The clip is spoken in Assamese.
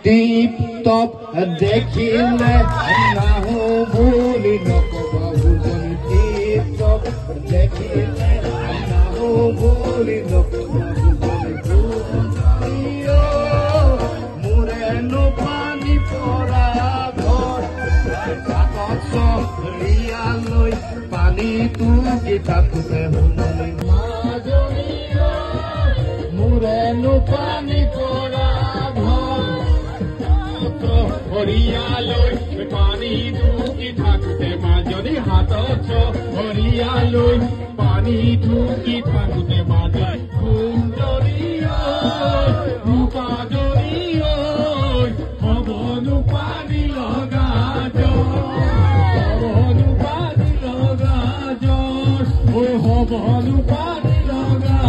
টিপ টপ দেখিলে নাহো বুলি নকবা বুজনি টিপ টপ দেখিলে নাহো বুলি নকবা বুজনি মোৰেনো পানী পৰা ঘৰ কাকত ৰিয়ালৈ পানীটো কিতাপতে শুনলি মোৰেনো পানী পৰা হৰিয়ালৈ পানী ঢুকি থাকোঁতে মাজনী হাতত হৰিয়ালৈ পানী ঢুকি থাকোঁতে মাজত সুন্দৰী ৰূপাজনী হবনো পানী লগা হবনো পানী লগা হবনো পানী লগা